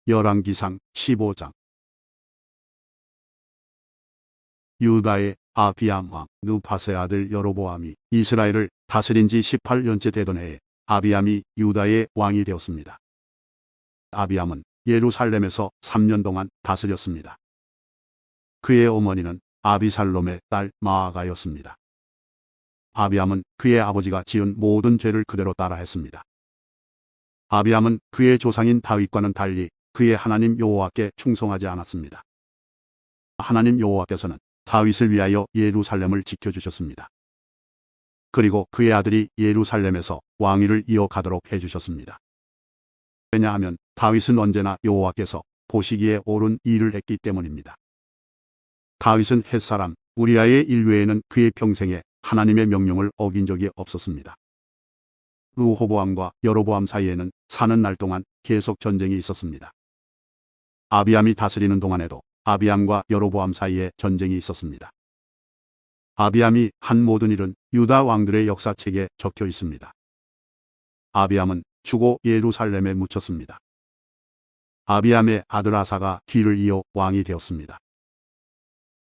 열왕기상 15장. 유다의 아비암 왕 느밧의 아들 여로보암이 이스라엘을 다스린 지 18년째 되던 해에 아비암이 유다의 왕이 되었습니다. 아비암은 예루살렘에서 3년 동안 다스렸습니다. 그의 어머니는 아비살롬의 딸 마아가였습니다. 아비암은 그의 아버지가 지은 모든 죄를 그대로 따라했습니다. 아비암은 그의 조상인 다윗과는 달리 그의 하나님 여호와께 충성하지 않았습니다. 하나님 여호와께서는 다윗을 위하여 예루살렘을 지켜주셨습니다. 그리고 그의 아들이 예루살렘에서 왕위를 이어가도록 해주셨습니다. 왜냐하면 다윗은 언제나 여호와께서 보시기에 옳은 일을 했기 때문입니다. 다윗은 햇사람 우리아의 일 외에는 그의 평생에 하나님의 명령을 어긴 적이 없었습니다. 르호보암과 여로보암 사이에는 사는 날 동안 계속 전쟁이 있었습니다. 아비암이 다스리는 동안에도 아비암과 여로보암 사이에 전쟁이 있었습니다. 아비암이 한 모든 일은 유다 왕들의 역사책에 적혀 있습니다. 아비암은 죽어 예루살렘에 묻혔습니다. 아비암의 아들 아사가 뒤를 이어 왕이 되었습니다.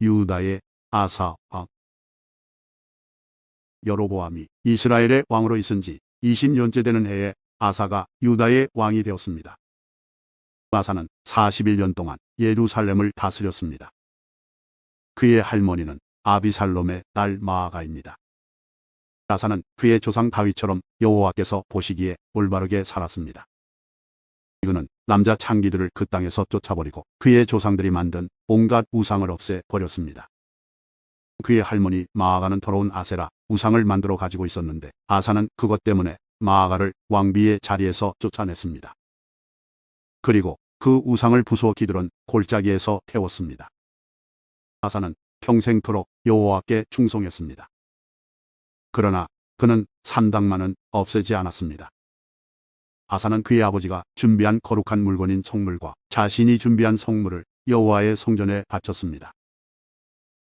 유다의 아사 왕. 여로보암이 이스라엘의 왕으로 있은 지 20년째 되는 해에 아사가 유다의 왕이 되었습니다. 아사는 41년 동안 예루살렘을 다스렸습니다. 그의 할머니는 아비살롬의 딸 마아가입니다. 아사는 그의 조상 다윗처럼 여호와께서 보시기에 올바르게 살았습니다. 그는 남자 창기들을 그 땅에서 쫓아버리고 그의 조상들이 만든 온갖 우상을 없애버렸습니다. 그의 할머니 마아가는 더러운 아세라 우상을 만들어 가지고 있었는데 아사는 그것 때문에 마아가를 왕비의 자리에서 쫓아냈습니다. 그리고 그 우상을 부수어 기들은 골짜기에서 태웠습니다. 아사는 평생토록 여호와께 충성했습니다. 그러나 그는 산당만은 없애지 않았습니다. 아사는 그의 아버지가 준비한 거룩한 물건인 성물과 자신이 준비한 성물을 여호와의 성전에 바쳤습니다.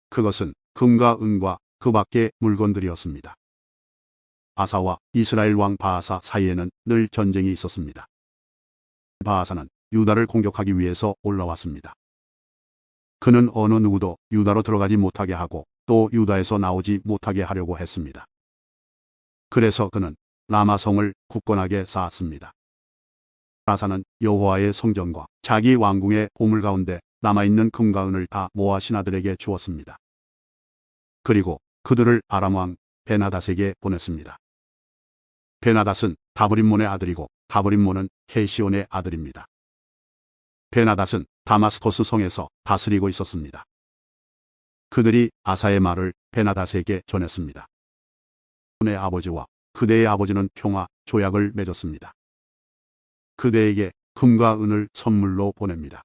그것은 금과 은과 그 밖의 물건들이었습니다. 아사와 이스라엘 왕 바아사 사이에는 늘 전쟁이 있었습니다. 바아사는 유다를 공격하기 위해서 올라왔습니다. 그는 어느 누구도 유다로 들어가지 못하게 하고 또 유다에서 나오지 못하게 하려고 했습니다. 그래서 그는 라마성을 굳건하게 쌓았습니다. 아사는 여호와의 성전과 자기 왕궁의 보물 가운데 남아있는 금과 은을 다 모아 신하들에게 주었습니다. 그리고 그들을 아람 왕 베나닷에게 보냈습니다. 베나닷은 다브림몬의 아들이고 다브림몬은 헤시온의 아들입니다. 베나닷은 다마스코스 성에서 다스리고 있었습니다. 그들이 아사의 말을 베나닷에게 전했습니다. 그의 아버지와 그대의 아버지는 평화 조약을 맺었습니다. 그대에게 금과 은을 선물로 보냅니다.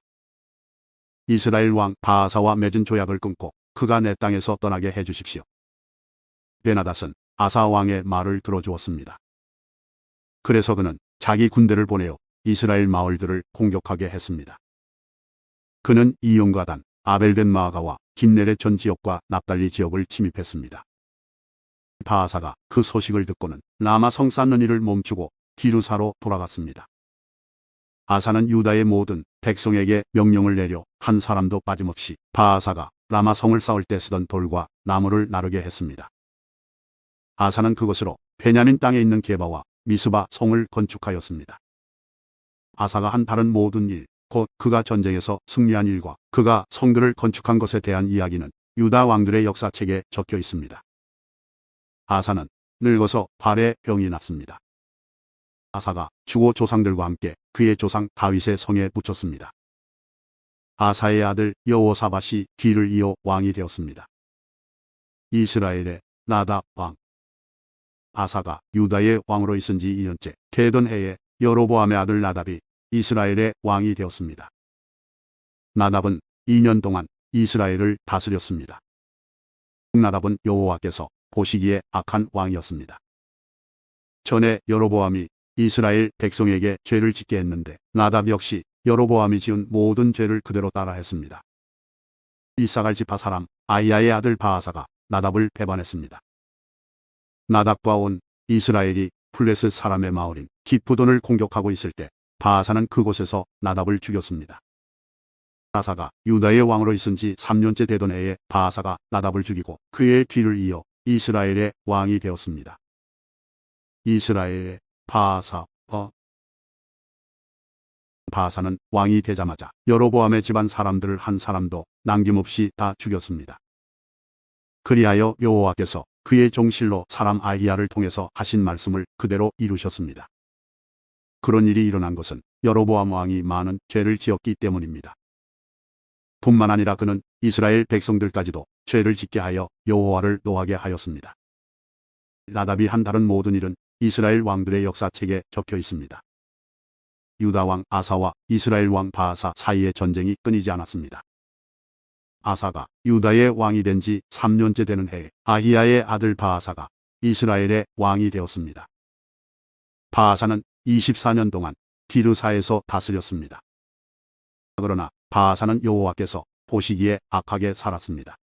이스라엘 왕 바아사와 맺은 조약을 끊고 그가 내 땅에서 떠나게 해주십시오. 베나닷은 아사 왕의 말을 들어주었습니다. 그래서 그는 자기 군대를 보내어 이스라엘 마을들을 공격하게 했습니다. 그는 이용과 단, 아벨벳 마아가와 긴네렛 전 지역과 납달리 지역을 침입했습니다. 바아사가 그 소식을 듣고는 라마성 쌓는 일을 멈추고 기르사로 돌아갔습니다. 아사는 유다의 모든 백성에게 명령을 내려 한 사람도 빠짐없이 바아사가 라마성을 쌓을 때 쓰던 돌과 나무를 나르게 했습니다. 아사는 그것으로 베냐민 땅에 있는 게바와 미스바 성을 건축하였습니다. 아사가 한 다른 모든 일, 곧 그가 전쟁에서 승리한 일과 그가 성들을 건축한 것에 대한 이야기는 유다 왕들의 역사책에 적혀 있습니다. 아사는 늙어서 발에 병이 났습니다. 아사가 죽어 조상들과 함께 그의 조상 다윗의 성에 묻혔습니다. 아사의 아들 여호사밧이 뒤를 이어 왕이 되었습니다. 이스라엘의 나답 왕. 아사가 유다의 왕으로 있은 지 2년째 되던 해에 여로보암의 아들 나답이 이스라엘의 왕이 되었습니다. 나답은 2년 동안 이스라엘을 다스렸습니다. 나답은 여호와께서 보시기에 악한 왕이었습니다. 전에 여로보암이 이스라엘 백성에게 죄를 짓게 했는데 나답 역시 여로보암이 지은 모든 죄를 그대로 따라했습니다. 이사갈 지파 사람 아이야의 아들 바아사가 나답을 배반했습니다. 나답과 온 이스라엘이 블레셋 사람의 마을인 기프돈을 공격하고 있을 때 바아사는 그곳에서 나답을 죽였습니다. 아사가 유다의 왕으로 있은 지 3년째 되던 해에 바아사가 나답을 죽이고 그의 뒤를 이어 이스라엘의 왕이 되었습니다. 이스라엘의 바아사. 바아사는 왕이 되자마자 여로보암의 집안 사람들을 한 사람도 남김없이 다 죽였습니다. 그리하여 여호와께서 그의 종실로 사람 아히야를 통해서 하신 말씀을 그대로 이루셨습니다. 그런 일이 일어난 것은 여로보암 왕이 많은 죄를 지었기 때문입니다. 뿐만 아니라 그는 이스라엘 백성들까지도 죄를 짓게 하여 여호와를 노하게 하였습니다. 나답이 한 다른 모든 일은 이스라엘 왕들의 역사책에 적혀 있습니다. 유다 왕 아사와 이스라엘 왕 바아사 사이의 전쟁이 끊이지 않았습니다. 아사가 유다의 왕이 된 지 3년째 되는 해에 아히야의 아들 바아사가 이스라엘의 왕이 되었습니다. 바아사는 24년 동안 디르사에서 다스렸습니다. 그러나 바아사는 여호와께서 보시기에 악하게 살았습니다.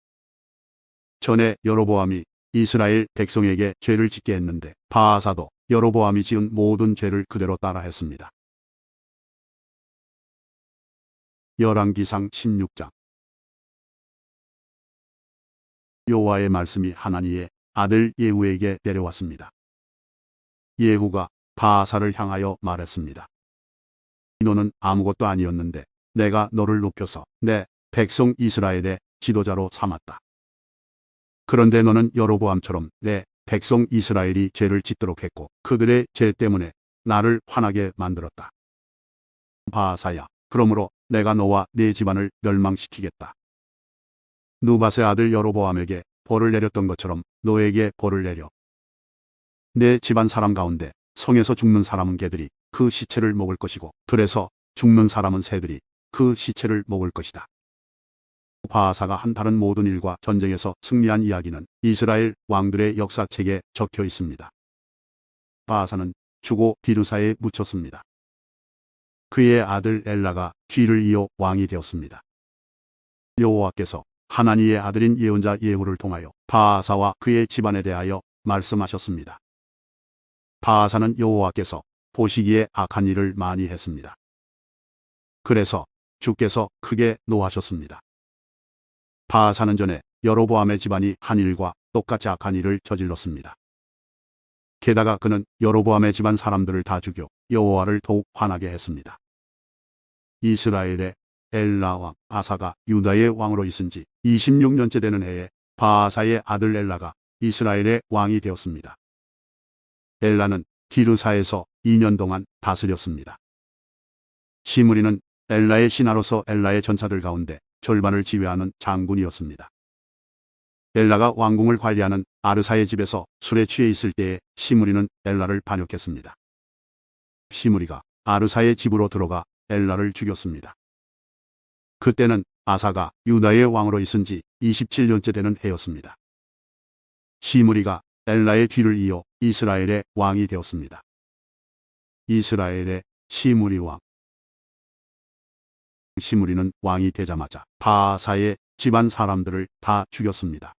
전에 여로보암이 이스라엘 백성에게 죄를 짓게 했는데 바아사도 여로보암이 지은 모든 죄를 그대로 따라했습니다. 열왕기상 16장. 여호와의 말씀이 하나니의 아들 예후에게 내려왔습니다. 예후가 바아사를 향하여 말했습니다. 너는 아무것도 아니었는데 내가 너를 높여서 내 백성 이스라엘의 지도자로 삼았다. 그런데 너는 여로보암처럼 내 백성 이스라엘이 죄를 짓도록 했고 그들의 죄 때문에 나를 화나게 만들었다. 바아사야, 그러므로 내가 너와 네 집안을 멸망시키겠다. 누밧의 아들 여로보암에게 벌을 내렸던 것처럼 너에게 벌을 내려. 내 집안 사람 가운데 성에서 죽는 사람은 개들이 그 시체를 먹을 것이고 들에서 죽는 사람은 새들이 그 시체를 먹을 것이다. 바아사가 한 다른 모든 일과 전쟁에서 승리한 이야기는 이스라엘 왕들의 역사책에 적혀 있습니다. 바아사는 죽고 디르사에 묻혔습니다. 그의 아들 엘라가 뒤를 이어 왕이 되었습니다. 여호와께서 하나니의 아들인 예언자 예후를 통하여 바아사와 그의 집안에 대하여 말씀하셨습니다. 바아사는 여호와께서 보시기에 악한 일을 많이 했습니다. 그래서 주께서 크게 노하셨습니다. 바아사는 전에 여로보암의 집안이 한 일과 똑같이 악한 일을 저질렀습니다. 게다가 그는 여로보암의 집안 사람들을 다 죽여 여호와를 더욱 화나게 했습니다. 이스라엘의 엘라 왕 아사가 유다의 왕으로 있은 지 26년째 되는 해에 바아사의 아들 엘라가 이스라엘의 왕이 되었습니다. 엘라는 디르사에서 2년 동안 다스렸습니다. 시므리는 엘라의 신하로서 엘라의 전차들 가운데 절반을 지휘하는 장군이었습니다. 엘라가 왕궁을 관리하는 아르사의 집에서 술에 취해 있을 때에 시므리는 엘라를 반역했습니다. 시므리가 아르사의 집으로 들어가 엘라를 죽였습니다. 그때는 아사가 유다의 왕으로 있은 지 27년째 되는 해였습니다. 시므리가 엘라의 뒤를 이어 이스라엘의 왕이 되었습니다. 이스라엘의 시므리 왕. 시므리는 왕이 되자마자 바아사의 집안 사람들을 다 죽였습니다.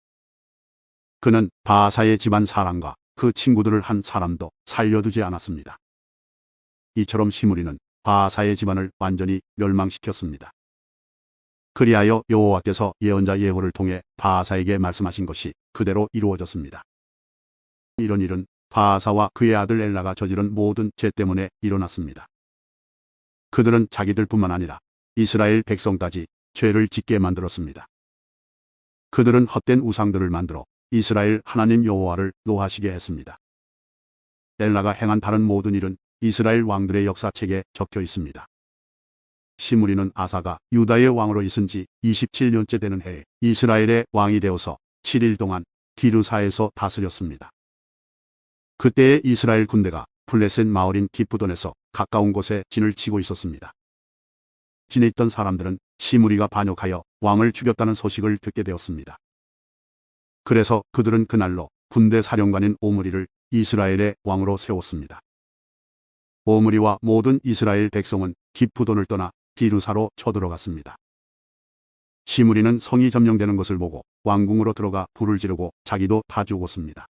그는 바아사의 집안 사람과 그 친구들을 한 사람도 살려두지 않았습니다. 이처럼 시므리는 바아사의 집안을 완전히 멸망시켰습니다. 그리하여 여호와께서 예언자 예후를 통해 바아사에게 말씀하신 것이 그대로 이루어졌습니다. 이런 일은 바아사와 그의 아들 엘라가 저지른 모든 죄 때문에 일어났습니다. 그들은 자기들뿐만 아니라 이스라엘 백성까지 죄를 짓게 만들었습니다. 그들은 헛된 우상들을 만들어 이스라엘 하나님 여호와를 노하시게 했습니다. 엘라가 행한 다른 모든 일은 이스라엘 왕들의 역사책에 적혀 있습니다. 시므리는 아사가 유다의 왕으로 있은 지 27년째 되는 해에 이스라엘의 왕이 되어서 7일 동안 디르사에서 다스렸습니다. 그때의 이스라엘 군대가 블레셋 마을인 기프돈에서 가까운 곳에 진을 치고 있었습니다. 진에 있던 사람들은 시므리가 반역하여 왕을 죽였다는 소식을 듣게 되었습니다. 그래서 그들은 그날로 군대 사령관인 오므리를 이스라엘의 왕으로 세웠습니다. 오므리와 모든 이스라엘 백성은 기프돈을 떠나 디르사로 쳐들어갔습니다. 시므리는 성이 점령되는 것을 보고 왕궁으로 들어가 불을 지르고 자기도 다 죽었습니다.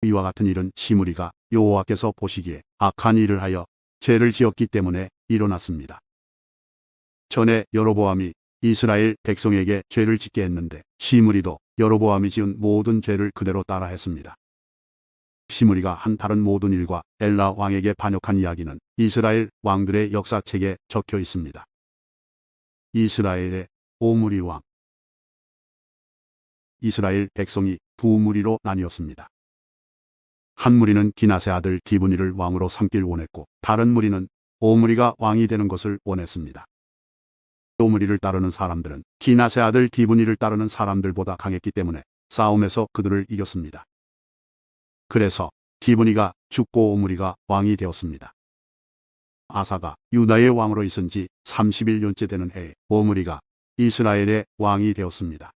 이와 같은 일은 시므리가 여호와께서 보시기에 악한 일을 하여 죄를 지었기 때문에 일어났습니다. 전에 여로보암이 이스라엘 백성에게 죄를 짓게 했는데 시므리도 여로보암이 지은 모든 죄를 그대로 따라했습니다. 시므리가 한 다른 모든 일과 엘라 왕에게 반역한 이야기는 이스라엘 왕들의 역사책에 적혀 있습니다. 이스라엘의 오므리 왕. 이스라엘 백성이 두 무리로 나뉘었습니다. 한 무리는 기낫의 아들 기브니를 왕으로 삼길 원했고 다른 무리는 오므리가 왕이 되는 것을 원했습니다. 오므리를 따르는 사람들은 기낫의 아들 기브니를 따르는 사람들보다 강했기 때문에 싸움에서 그들을 이겼습니다. 그래서 기브니가 죽고 오므리가 왕이 되었습니다. 아사가 유다의 왕으로 있은 지 31년째 되는 해에 오므리가 이스라엘의 왕이 되었습니다.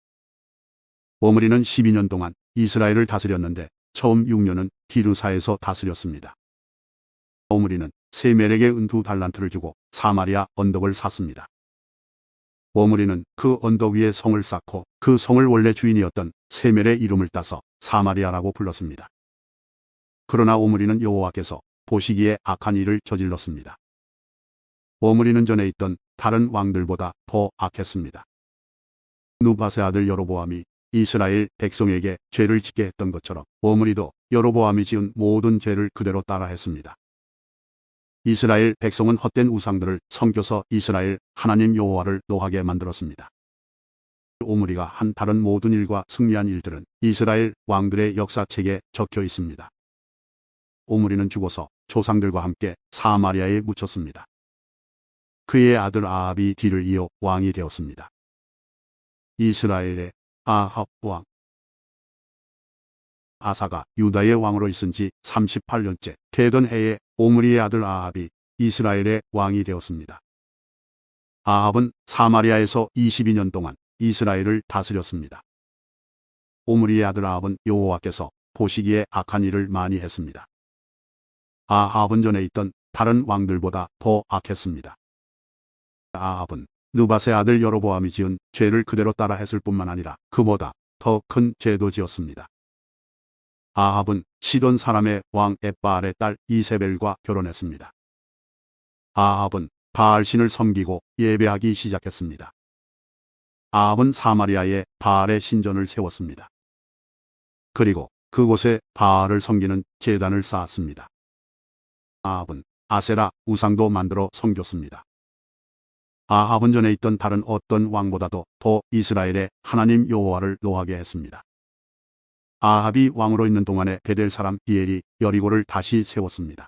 오므리는 12년 동안 이스라엘을 다스렸는데 처음 6년은 디르사에서 다스렸습니다. 오므리는 세멜에게 은두 달란트를 주고 사마리아 언덕을 샀습니다. 오므리는 그 언덕 위에 성을 쌓고 그 성을 원래 주인이었던 세멜의 이름을 따서 사마리아라고 불렀습니다. 그러나 오므리는 여호와께서 보시기에 악한 일을 저질렀습니다. 오므리는 전에 있던 다른 왕들보다 더 악했습니다. 누밧의 아들 여로보암이 이스라엘 백성에게 죄를 짓게 했던 것처럼 오므리도 여로보암이 지은 모든 죄를 그대로 따라했습니다. 이스라엘 백성은 헛된 우상들을 섬겨서 이스라엘 하나님 여호와를 노하게 만들었습니다. 오므리가 한 다른 모든 일과 승리한 일들은 이스라엘 왕들의 역사책에 적혀 있습니다. 오므리는 죽어서 조상들과 함께 사마리아에 묻혔습니다. 그의 아들 아합이 뒤를 이어 왕이 되었습니다. 이스라엘의 아합 왕. 아사가 유다의 왕으로 있은 지 38년째 되던 해에 오므리의 아들 아합이 이스라엘의 왕이 되었습니다. 아합은 사마리아에서 22년 동안 이스라엘을 다스렸습니다. 오므리의 아들 아합은 여호와께서 보시기에 악한 일을 많이 했습니다. 아합은 전에 있던 다른 왕들보다 더 악했습니다. 아합은 느밧의 아들 여로보암이 지은 죄를 그대로 따라 했을 뿐만 아니라 그보다 더 큰 죄도 지었습니다. 아합은 시돈 사람의 왕 엣바알의 딸 이세벨과 결혼했습니다. 아합은 바알신을 섬기고 예배하기 시작했습니다. 아합은 사마리아에 바알의 신전을 세웠습니다. 그리고 그곳에 바알을 섬기는 제단을 쌓았습니다. 아합은 아세라 우상도 만들어 섬겼습니다. 아합은 전에 있던 다른 어떤 왕보다도 더 이스라엘의 하나님 여호와를 노하게 했습니다. 아합이 왕으로 있는 동안에 베델 사람 히엘이 여리고를 다시 세웠습니다.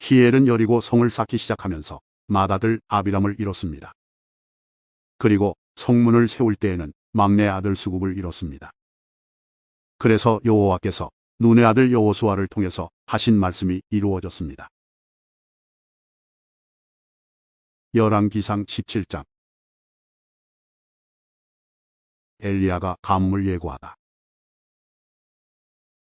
히엘은 여리고 성을 쌓기 시작하면서 맏아들 아비람을 잃었습니다. 그리고 성문을 세울 때에는 막내 아들 수굽을 잃었습니다. 그래서 여호와께서 눈의 아들 여호수아를 통해서 하신 말씀이 이루어졌습니다. 열왕기상 17장. 엘리야가 가뭄을 예고하다.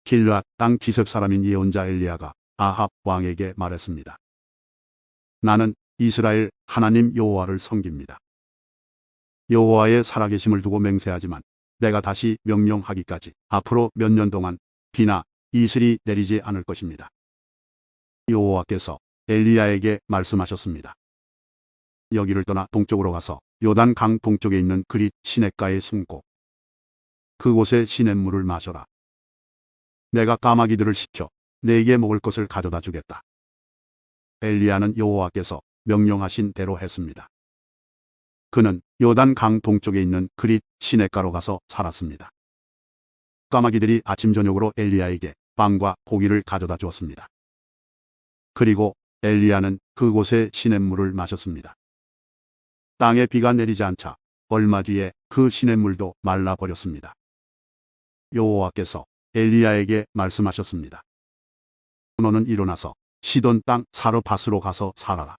길앗 땅 기셉 사람인 예언자 엘리야가 아합 왕에게 말했습니다. 나는 이스라엘 하나님 여호와를 섬깁니다. 여호와의 살아계심을 두고 맹세하지만 내가 다시 명령하기까지 앞으로 몇 년 동안 비나 이슬이 내리지 않을 것입니다. 여호와께서 엘리야에게 말씀하셨습니다. 여기를 떠나 동쪽으로 가서 요단 강 동쪽에 있는 그릿 시냇가에 숨고 그곳에 시냇물을 마셔라. 내가 까마귀들을 시켜 내게 먹을 것을 가져다 주겠다. 엘리야는 여호와께서 명령하신 대로 했습니다. 그는 요단 강 동쪽에 있는 그릿 시냇가로 가서 살았습니다. 까마귀들이 아침 저녁으로 엘리야에게 빵과 고기를 가져다 주었습니다. 그리고 엘리야는 그곳의 시냇물을 마셨습니다. 땅에 비가 내리지 않자 얼마 뒤에 그 시냇물도 말라버렸습니다. 여호와께서 엘리야에게 말씀하셨습니다. 너는 일어나서 시돈 땅 사르밧으로 가서 살아라.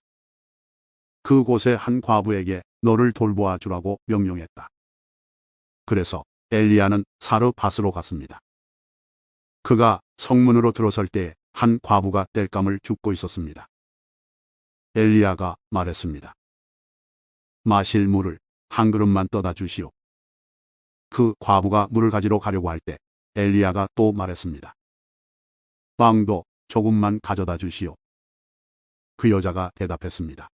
그곳의 한 과부에게 너를 돌보아 주라고 명령했다. 그래서 엘리야는 사르밧으로 갔습니다. 그가 성문으로 들어설 때에 한 과부가 땔감을 줍고 있었습니다. 엘리야가 말했습니다. 마실 물을 한 그릇만 떠다 주시오. 그 과부가 물을 가지러 가려고 할 때 엘리야가 또 말했습니다. 빵도 조금만 가져다 주시오. 그 여자가 대답했습니다.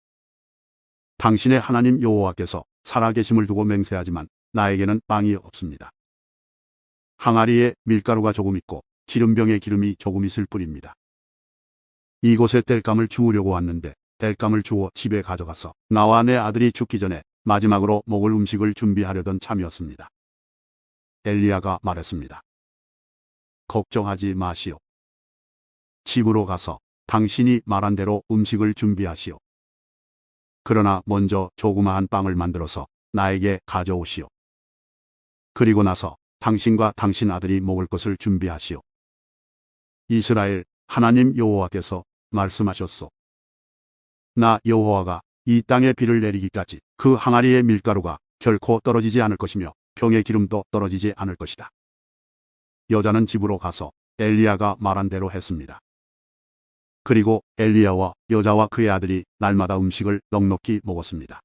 당신의 하나님 여호와께서 살아계심을 두고 맹세하지만 나에게는 빵이 없습니다. 항아리에 밀가루가 조금 있고 기름병에 기름이 조금 있을 뿐입니다. 이곳에 땔감을 주우려고 왔는데 땔감을 주워 집에 가져가서 나와 내 아들이 죽기 전에 마지막으로 먹을 음식을 준비하려던 참이었습니다. 엘리야가 말했습니다. 걱정하지 마시오. 집으로 가서 당신이 말한 대로 음식을 준비하시오. 그러나 먼저 조그마한 빵을 만들어서 나에게 가져오시오. 그리고 나서 당신과 당신 아들이 먹을 것을 준비하시오. 이스라엘 하나님 여호와께서 말씀하셨소. 나 여호와가 이 땅에 비를 내리기까지 그 항아리의 밀가루가 결코 떨어지지 않을 것이며 병의 기름도 떨어지지 않을 것이다. 여자는 집으로 가서 엘리야가 말한 대로 했습니다. 그리고 엘리야와 여자와 그의 아들이 날마다 음식을 넉넉히 먹었습니다.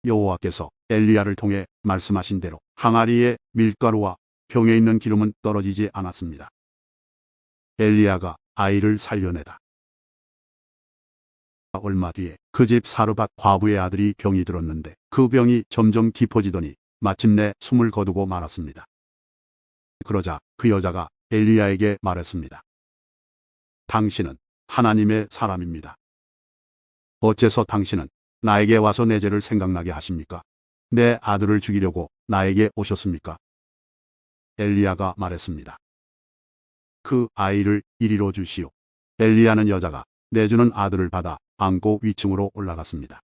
여호와께서 엘리야를 통해 말씀하신 대로 항아리의 밀가루와 병에 있는 기름은 떨어지지 않았습니다. 엘리야가 아이를 살려내다. 얼마 뒤에 그 집 사르밧 과부의 아들이 병이 들었는데 그 병이 점점 깊어지더니 마침내 숨을 거두고 말았습니다. 그러자 그 여자가 엘리야에게 말했습니다. 당신은 하나님의 사람입니다. 어째서 당신은 나에게 와서 내 죄를 생각나게 하십니까? 내 아들을 죽이려고 나에게 오셨습니까? 엘리야가 말했습니다. 그 아이를 이리로 주시오. 엘리야는 여자가 내주는 아들을 받아 안고 위층으로 올라갔습니다.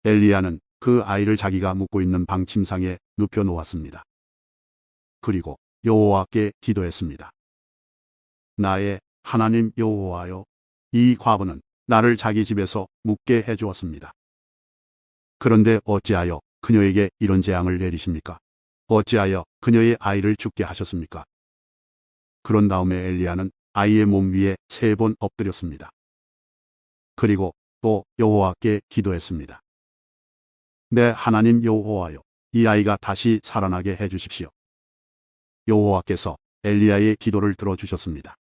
엘리야는 그 아이를 자기가 묵고 있는 방 침상에 눕혀 놓았습니다. 그리고 여호와께 기도했습니다. 나의 하나님 여호와여, 이 과부는 나를 자기 집에서 묵게 해주었습니다. 그런데 어찌하여 그녀에게 이런 재앙을 내리십니까? 어찌하여 그녀의 아이를 죽게 하셨습니까? 그런 다음에 엘리야는 아이의 몸 위에 3번 엎드렸습니다. 그리고 또 여호와께 기도했습니다. 내 하나님 여호와여, 이 아이가 다시 살아나게 해주십시오. 여호와께서 엘리야의 기도를 들어주셨습니다.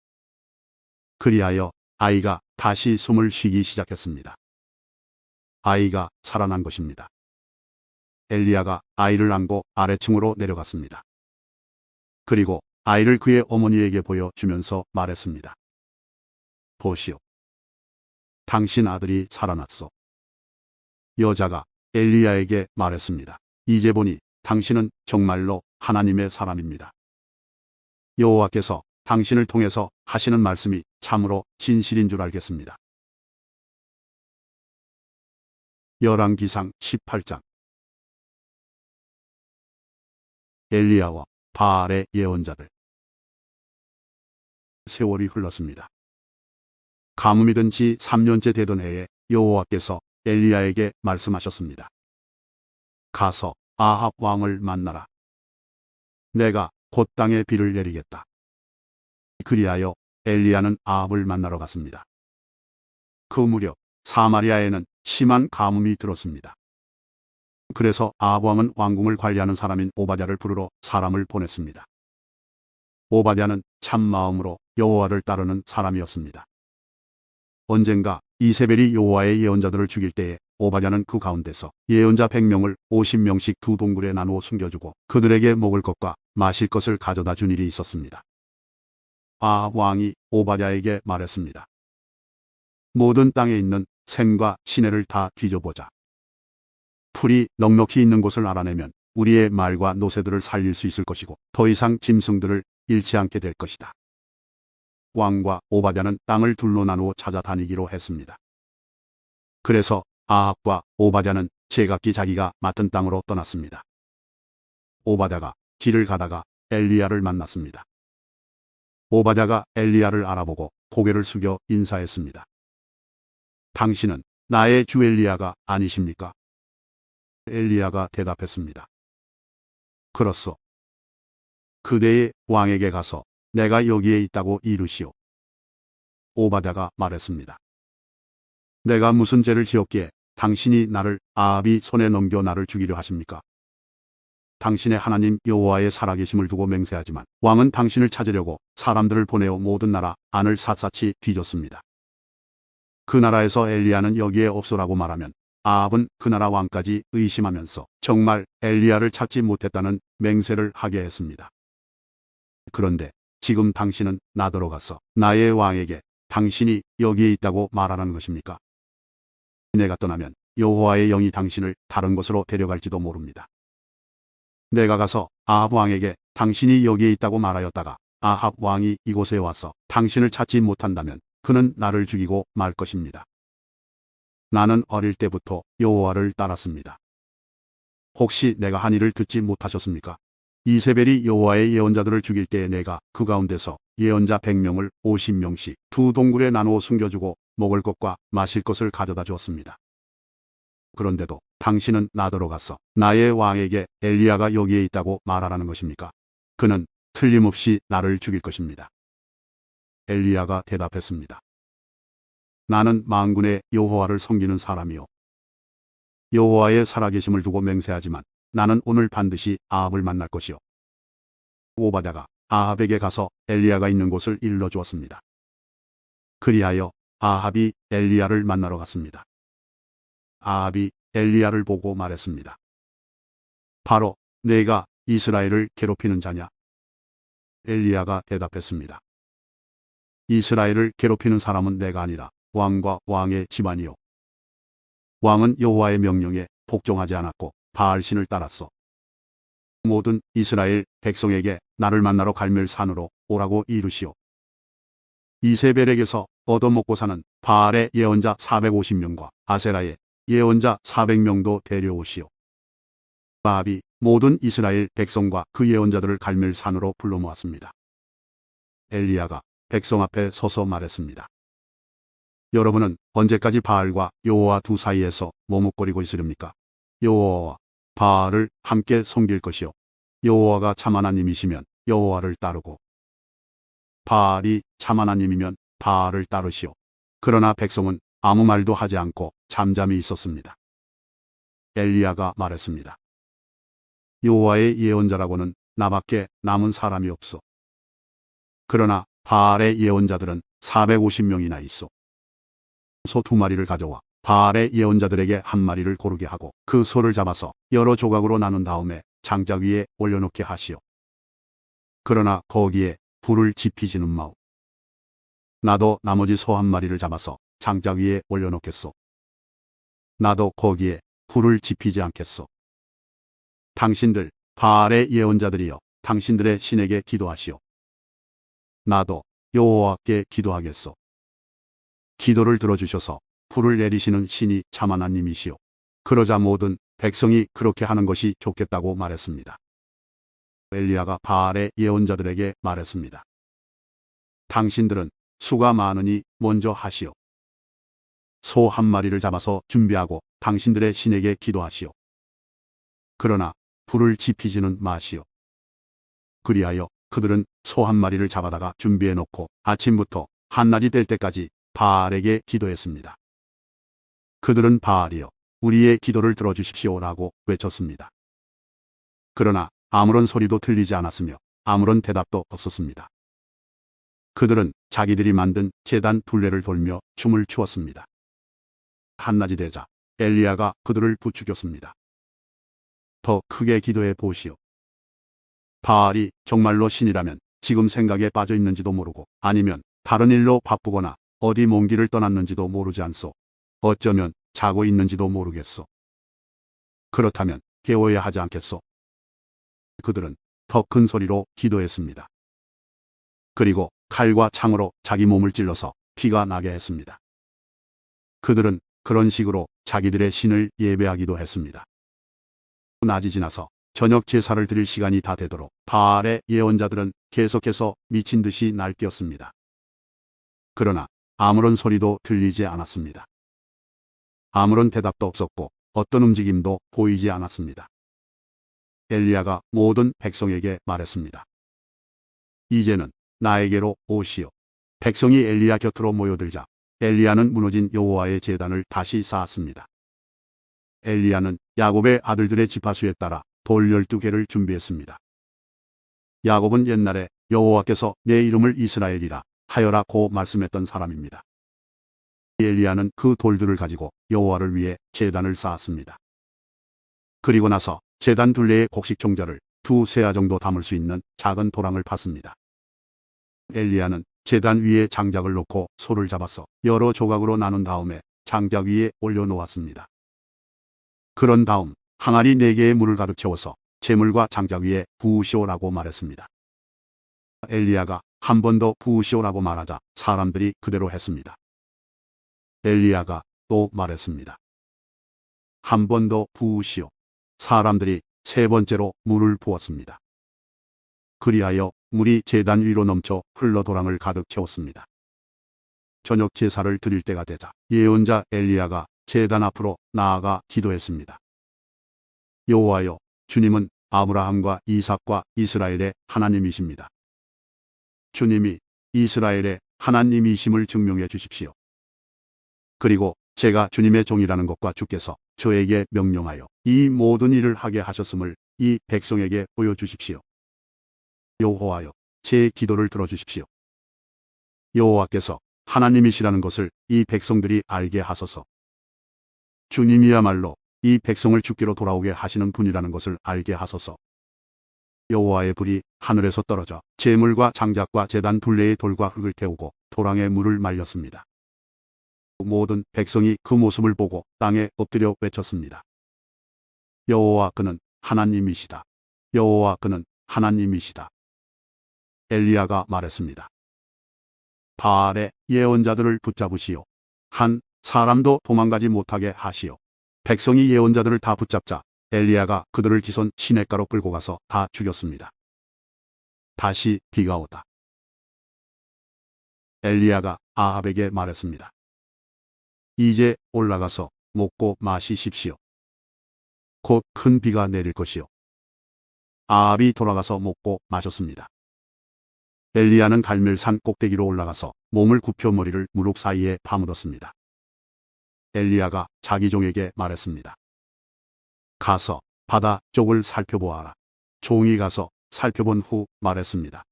그리하여 아이가 다시 숨을 쉬기 시작했습니다. 아이가 살아난 것입니다. 엘리야가 아이를 안고 아래층으로 내려갔습니다. 그리고 아이를 그의 어머니에게 보여주면서 말했습니다. 보시오. 당신 아들이 살아났소. 여자가 엘리야에게 말했습니다. 이제 보니 당신은 정말로 하나님의 사람입니다. 여호와께서 당신을 통해서 하시는 말씀이 참으로 진실인 줄 알겠습니다. 열왕기상 18장. 엘리야와 바알의 예언자들. 세월이 흘렀습니다. 가뭄이 든 지 3년째 되던 해에 여호와께서 엘리야에게 말씀하셨습니다. 가서 아합 왕을 만나라. 내가 곧 땅에 비를 내리겠다. 그리하여 엘리야는 아합을 만나러 갔습니다. 그 무렵 사마리아에는 심한 가뭄이 들었습니다. 그래서 아합 왕은 왕궁을 관리하는 사람인 오바댜를 부르러 사람을 보냈습니다. 오바댜는 참 마음으로 여호와를 따르는 사람이었습니다. 언젠가 이세벨이 여호와의 예언자들을 죽일 때에 오바댜는 그 가운데서 예언자 100명을 50명씩 두 동굴에 나누어 숨겨주고 그들에게 먹을 것과 마실 것을 가져다 준 일이 있었습니다. 아합 왕이 오바댜에게 말했습니다. 모든 땅에 있는 생과 시내를 다 뒤져보자. 풀이 넉넉히 있는 곳을 알아내면 우리의 말과 노새들을 살릴 수 있을 것이고 더 이상 짐승들을 잃지 않게 될 것이다. 왕과 오바댜는 땅을 둘로 나누어 찾아다니기로 했습니다. 그래서 아합과 오바댜는 제각기 자기가 맡은 땅으로 떠났습니다. 오바댜가 길을 가다가 엘리야를 만났습니다. 오바댜가 엘리야를 알아보고 고개를 숙여 인사했습니다. 당신은 나의 주 엘리야가 아니십니까? 엘리야가 대답했습니다. 그렇소. 그대의 왕에게 가서 내가 여기에 있다고 이르시오. 오바댜가 말했습니다. 내가 무슨 죄를 지었기에 당신이 나를 아합이 손에 넘겨 나를 죽이려 하십니까? 당신의 하나님 여호와의 살아계심을 두고 맹세하지만 왕은 당신을 찾으려고 사람들을 보내어 모든 나라 안을 샅샅이 뒤졌습니다. 그 나라에서 엘리야는 여기에 없소라고 말하면 아합은 그 나라 왕까지 의심하면서 정말 엘리야를 찾지 못했다는 맹세를 하게 했습니다. 그런데 지금 당신은 나더러 가서 나의 왕에게 당신이 여기에 있다고 말하라는 것입니까? 내가 떠나면 여호와의 영이 당신을 다른 곳으로 데려갈지도 모릅니다. 내가 가서 아합 왕에게 당신이 여기에 있다고 말하였다가 아합 왕이 이곳에 와서 당신을 찾지 못한다면 그는 나를 죽이고 말 것입니다. 나는 어릴 때부터 여호와를 따랐습니다. 혹시 내가 한 일을 듣지 못하셨습니까? 이세벨이 여호와의 예언자들을 죽일 때에 내가 그 가운데서 예언자 100명을 50명씩 두 동굴에 나누어 숨겨주고 먹을 것과 마실 것을 가져다 주었습니다. 그런데도 당신은 나더러 가서 나의 왕에게 엘리야가 여기에 있다고 말하라는 것입니까? 그는 틀림없이 나를 죽일 것입니다. 엘리야가 대답했습니다. 나는 만군의 여호와를 섬기는 사람이요. 여호와의 살아계심을 두고 맹세하지만 나는 오늘 반드시 아합을 만날 것이요. 오바댜가 아합에게 가서 엘리야가 있는 곳을 일러주었습니다. 그리하여 아합이 엘리야를 만나러 갔습니다. 아합이 엘리야를 보고 말했습니다. 바로 내가 이스라엘을 괴롭히는 자냐? 엘리야가 대답했습니다. 이스라엘을 괴롭히는 사람은 내가 아니라 왕과 왕의 집안이요. 왕은 여호와의 명령에 복종하지 않았고 바알신을 따랐소. 모든 이스라엘 백성에게 나를 만나러 갈멜산으로 오라고 이르시오. 이세벨에게서 얻어먹고 사는 바알의 예언자 450명과 아세라의 예언자 400명도 데려오시오. 아합이 모든 이스라엘 백성과 그 예언자들을 갈멜산으로 불러 모았습니다. 엘리야가 백성 앞에 서서 말했습니다. 여러분은 언제까지 바알과 여호와 두 사이에서 머뭇거리고 있으렵니까? 여호와와 바알을 함께 섬길 것이요. 여호와가 참 하나님이시면 여호와를 따르고 바알이 참 하나님이면 바알을 따르시오. 그러나 백성은 아무 말도 하지 않고 잠잠히 있었습니다. 엘리야가 말했습니다. 여호와의 예언자라고는 나밖에 남은 사람이 없소. 그러나 바알의 예언자들은 450명이나 있소. 소 2마리를 가져와 바알의 예언자들에게 1마리를 고르게 하고 그 소를 잡아서 여러 조각으로 나눈 다음에 장작 위에 올려놓게 하시오. 그러나 거기에 불을 지피지는 마오. 나도 나머지 소 1마리를 잡아서 장작 위에 올려놓겠소. 나도 거기에 불을 지피지 않겠소. 당신들 바알의 예언자들이여 당신들의 신에게 기도하시오. 나도 여호와께 기도하겠소. 기도를 들어주셔서 불을 내리시는 신이 참 하나님이시오. 그러자 모든 백성이 그렇게 하는 것이 좋겠다고 말했습니다. 엘리야가 바알의 예언자들에게 말했습니다. 당신들은 수가 많으니 먼저 하시오. 소 1마리를 잡아서 준비하고 당신들의 신에게 기도하시오. 그러나 불을 지피지는 마시오. 그리하여 그들은 소 1마리를 잡아다가 준비해 놓고 아침부터 한낮이 될 때까지 바알에게 기도했습니다. 그들은 바알이여 우리의 기도를 들어주십시오라고 외쳤습니다. 그러나 아무런 소리도 들리지 않았으며 아무런 대답도 없었습니다. 그들은 자기들이 만든 제단 둘레를 돌며 춤을 추었습니다. 한낮이 되자 엘리야가 그들을 부추겼습니다. 더 크게 기도해 보시오. 바알이 정말로 신이라면 지금 생각에 빠져 있는지도 모르고 아니면 다른 일로 바쁘거나 어디 먼 길을 떠났는지도 모르지 않소. 어쩌면 자고 있는지도 모르겠소. 그렇다면 깨워야 하지 않겠소. 그들은 더 큰 소리로 기도했습니다. 그리고 칼과 창으로 자기 몸을 찔러서 피가 나게 했습니다. 그들은 그런 식으로 자기들의 신을 예배하기도 했습니다. 낮이 지나서 저녁 제사를 드릴 시간이 다 되도록 바알의 예언자들은 계속해서 미친 듯이 날뛰었습니다. 그러나 아무런 소리도 들리지 않았습니다. 아무런 대답도 없었고 어떤 움직임도 보이지 않았습니다. 엘리야가 모든 백성에게 말했습니다. 이제는 나에게로 오시오. 백성이 엘리야 곁으로 모여들자 엘리야는 무너진 여호와의 제단을 다시 쌓았습니다. 엘리야는 야곱의 아들들의 지파수에 따라 돌 12개를 준비했습니다. 야곱은 옛날에 여호와께서 내 이름을 이스라엘이라 하여라 고 말씀했던 사람입니다. 엘리야는 그 돌들을 가지고 여호와를 위해 제단을 쌓았습니다. 그리고 나서 제단 둘레에 곡식 종자를 2세아 정도 담을 수 있는 작은 도랑을 팠습니다. 엘리야는 제단 위에 장작을 놓고 소를 잡아서 여러 조각으로 나눈 다음에 장작 위에 올려놓았습니다. 그런 다음 항아리 4개에 물을 가득 채워서 제물과 장작 위에 부으시오라고 말했습니다. 엘리야가 한 번 더 부으시오라고 말하자 사람들이 그대로 했습니다. 엘리야가 또 말했습니다. 한 번 더 부으시오. 사람들이 3번째로 물을 부었습니다. 그리하여 물이 제단 위로 넘쳐 흘러 도랑을 가득 채웠습니다. 저녁 제사를 드릴 때가 되자 예언자 엘리야가 제단 앞으로 나아가 기도했습니다. 여호와여, 주님은 아브라함과 이삭과 이스라엘의 하나님이십니다. 주님이 이스라엘의 하나님이심을 증명해 주십시오. 그리고 제가 주님의 종이라는 것과 주께서 저에게 명령하여 이 모든 일을 하게 하셨음을 이 백성에게 보여주십시오. 여호와여, 제 기도를 들어주십시오. 여호와께서 하나님이시라는 것을 이 백성들이 알게 하소서. 주님이야말로 이 백성을 죽기로 돌아오게 하시는 분이라는 것을 알게 하소서. 여호와의 불이 하늘에서 떨어져 제물과 장작과 제단 둘레의 돌과 흙을 태우고 도랑에 물을 말렸습니다. 모든 백성이 그 모습을 보고 땅에 엎드려 외쳤습니다. 여호와, 그는 하나님이시다. 여호와, 그는 하나님이시다. 엘리야가 말했습니다. 바알의 예언자들을 붙잡으시오. 한 사람도 도망가지 못하게 하시오. 백성이 예언자들을 다 붙잡자 엘리야가 그들을 기손 시냇가로 끌고 가서 다 죽였습니다. 다시 비가 오다. 엘리야가 아합에게 말했습니다. 이제 올라가서 먹고 마시십시오. 곧 큰 비가 내릴 것이요. 아합이 돌아가서 먹고 마셨습니다. 엘리야는 갈멜산 꼭대기로 올라가서 몸을 굽혀 머리를 무릎 사이에 파묻었습니다. 엘리야가 자기 종에게 말했습니다. 가서 바다 쪽을 살펴보아라. 종이 가서 살펴본 후 말했습니다.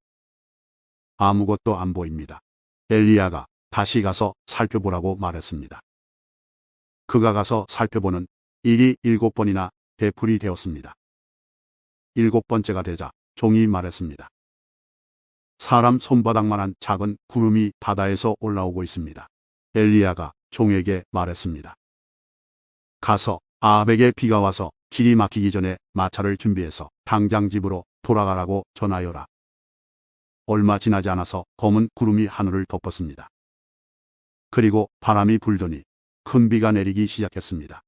아무것도 안 보입니다. 엘리야가 다시 가서 살펴보라고 말했습니다. 그가 가서 살펴보는 일이 7번이나 되풀이 되었습니다. 7번째가 되자 종이 말했습니다. 사람 손바닥만한 작은 구름이 바다에서 올라오고 있습니다. 엘리야가 종에게 말했습니다. 가서 아합에게 비가 와서 길이 막히기 전에 마차를 준비해서 당장 집으로 돌아가라고 전하여라. 얼마 지나지 않아서 검은 구름이 하늘을 덮었습니다. 그리고 바람이 불더니 큰 비가 내리기 시작했습니다.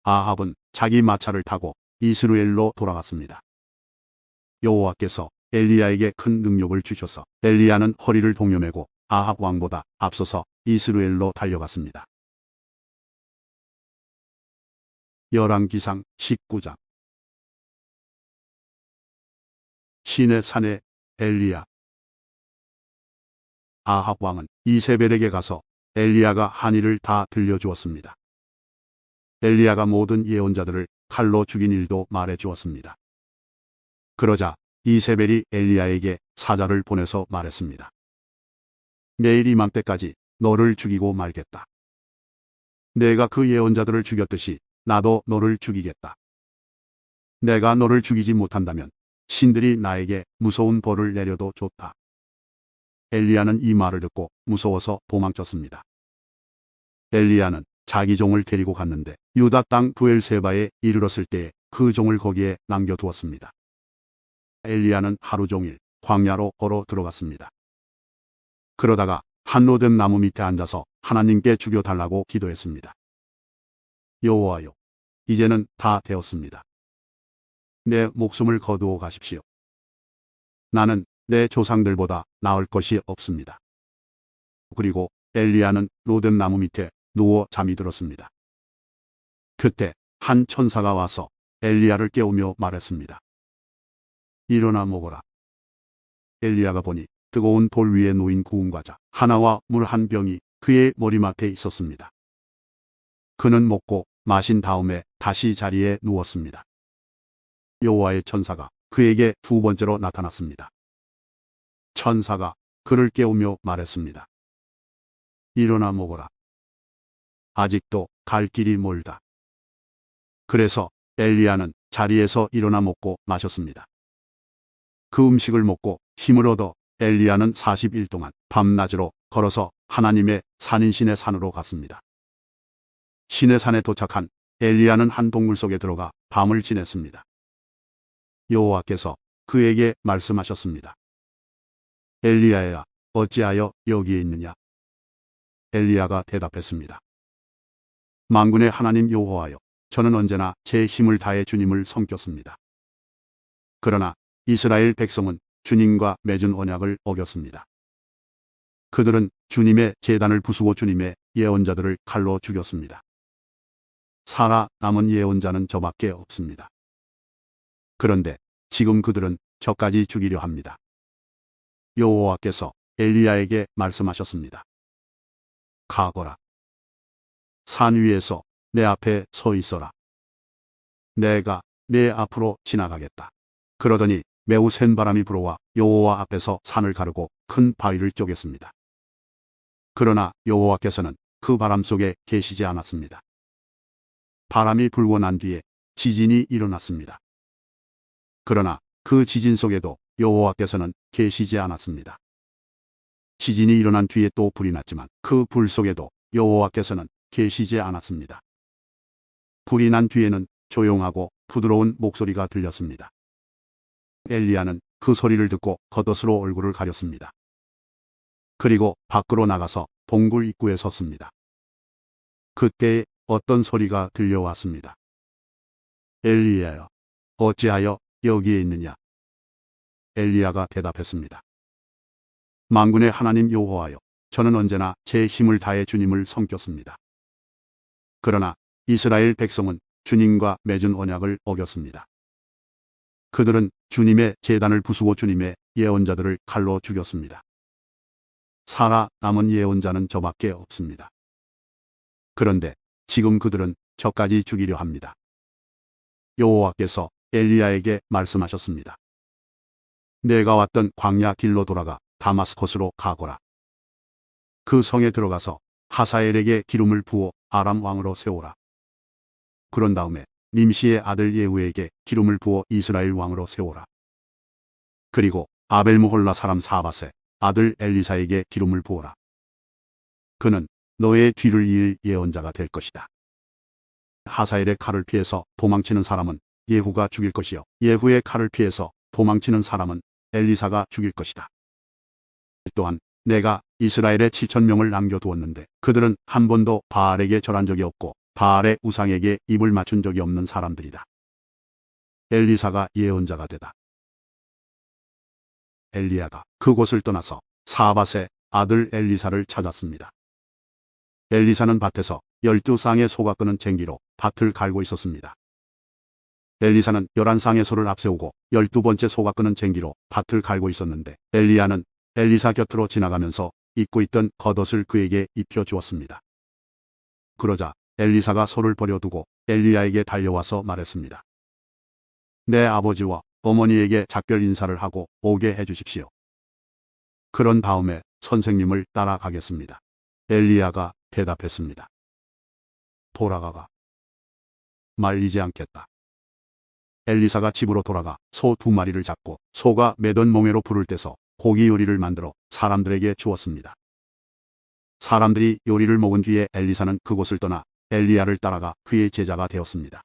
아합은 자기 마차를 타고 이스라엘로 돌아갔습니다. 여호와께서 엘리야에게 큰 능력을 주셔서 엘리야는 허리를 동여매고 아합 왕보다 앞서서 이스라엘로 달려갔습니다. 열왕기상 19장. 시내 산에 엘리야. 아합 왕은 이세벨에게 가서 엘리야가 한 일을 다 들려주었습니다. 엘리야가 모든 예언자들을 칼로 죽인 일도 말해주었습니다. 그러자 이세벨이 엘리야에게 사자를 보내서 말했습니다. 내일 이맘때까지 너를 죽이고 말겠다. 내가 그 예언자들을 죽였듯이 나도 너를 죽이겠다. 내가 너를 죽이지 못한다면 신들이 나에게 무서운 벌을 내려도 좋다. 엘리야는 이 말을 듣고 무서워서 도망쳤습니다. 엘리야는 자기 종을 데리고 갔는데 유다 땅 브엘세바에 이르렀을 때에 그 종을 거기에 남겨두었습니다. 엘리야는 하루 종일 광야로 걸어 들어갔습니다. 그러다가 한 로뎀 나무 밑에 앉아서 하나님께 죽여달라고 기도했습니다. 여호와여, 이제는 다 되었습니다. 내 목숨을 거두어 가십시오. 나는 내 조상들보다 나을 것이 없습니다. 그리고 엘리야는 로뎀 나무 밑에 누워 잠이 들었습니다. 그때 한 천사가 와서 엘리야를 깨우며 말했습니다. 일어나 먹어라. 엘리야가 보니 뜨거운 돌 위에 놓인 구운 과자 하나와 물 한 병이 그의 머리맡에 있었습니다. 그는 먹고 마신 다음에 다시 자리에 누웠습니다. 여호와의 천사가 그에게 2번째로 나타났습니다. 천사가 그를 깨우며 말했습니다. 일어나 먹어라. 아직도 갈 길이 멀다. 그래서 엘리야는 자리에서 일어나 먹고 마셨습니다. 그 음식을 먹고 힘을 얻어 엘리야는 40일 동안 밤낮으로 걸어서 하나님의 산인 시내 산으로 갔습니다. 시내 산에 도착한 엘리야는 한 동굴 속에 들어가 밤을 지냈습니다. 여호와께서 그에게 말씀하셨습니다. 엘리야야, 어찌하여 여기에 있느냐? 엘리야가 대답했습니다. 만군의 하나님 여호와여, 저는 언제나 제 힘을 다해 주님을 섬겼습니다. 그러나 이스라엘 백성은 주님과 맺은 언약을 어겼습니다. 그들은 주님의 제단을 부수고 주님의 예언자들을 칼로 죽였습니다. 살아 남은 예언자는 저밖에 없습니다. 그런데 지금 그들은 저까지 죽이려 합니다. 여호와께서 엘리야에게 말씀하셨습니다. 가거라. 산 위에서 내 앞에 서 있어라. 내가 내 앞으로 지나가겠다. 그러더니 매우 센 바람이 불어와 여호와 앞에서 산을 가르고 큰 바위를 쪼갰습니다. 그러나 여호와께서는 그 바람 속에 계시지 않았습니다. 바람이 불고 난 뒤에 지진이 일어났습니다. 그러나 그 지진 속에도 여호와께서는 계시지 않았습니다. 지진이 일어난 뒤에 또 불이 났지만 그 불 속에도 여호와께서는 계시지 않았습니다. 불이 난 뒤에는 조용하고 부드러운 목소리가 들렸습니다. 엘리야는 그 소리를 듣고 겉옷으로 얼굴을 가렸습니다. 그리고 밖으로 나가서 동굴 입구에 섰습니다. 그때에 어떤 소리가 들려왔습니다. 엘리야여, 어찌하여 여기에 있느냐? 엘리야가 대답했습니다. 만군의 하나님 여호와여, 저는 언제나 제 힘을 다해 주님을 섬겼습니다. 그러나 이스라엘 백성은 주님과 맺은 언약을 어겼습니다. 그들은 주님의 제단을 부수고 주님의 예언자들을 칼로 죽였습니다. 살아 남은 예언자는 저밖에 없습니다. 그런데 지금 그들은 저까지 죽이려 합니다. 여호와께서 엘리야에게 말씀하셨습니다. 내가 왔던 광야 길로 돌아가 다마스코스로 가거라. 그 성에 들어가서 하사엘에게 기름을 부어 아람 왕으로 세우라. 그런 다음에 님시의 아들 예후에게 기름을 부어 이스라엘 왕으로 세우라. 그리고 아벨므홀라 사람 사밧의 아들 엘리사에게 기름을 부어라. 그는 너의 뒤를 이을 예언자가 될 것이다. 하사엘의 칼을 피해서 도망치는 사람은 예후가 죽일 것이요, 예후의 칼을 피해서 도망치는 사람은 엘리사가 죽일 것이다. 또한 내가 이스라엘에 7,000명을 남겨두었는데 그들은 한 번도 바알에게 절한 적이 없고 바알의 우상에게 입을 맞춘 적이 없는 사람들이다. 엘리사가 예언자가 되다. 엘리야가 그곳을 떠나서 사밧의 아들 엘리사를 찾았습니다. 엘리사는 밭에서 12쌍의 소가 끄는 쟁기로 밭을 갈고 있었습니다. 엘리사는 11쌍의 소를 앞세우고 12번째 소가 끄는 쟁기로 밭을 갈고 있었는데 엘리야는 엘리사 곁으로 지나가면서 입고 있던 겉옷을 그에게 입혀 주었습니다. 그러자 엘리사가 소를 버려두고 엘리야에게 달려와서 말했습니다. 내 아버지와 어머니에게 작별 인사를 하고 오게 해주십시오. 그런 다음에 선생님을 따라가겠습니다. 엘리야가 대답했습니다. 돌아가가. 말리지 않겠다. 엘리사가 집으로 돌아가 소 2마리를 잡고 소가 매던 몽에로 불을 떼서 고기 요리를 만들어 사람들에게 주었습니다. 사람들이 요리를 먹은 뒤에 엘리사는 그곳을 떠나 엘리야를 따라가 그의 제자가 되었습니다.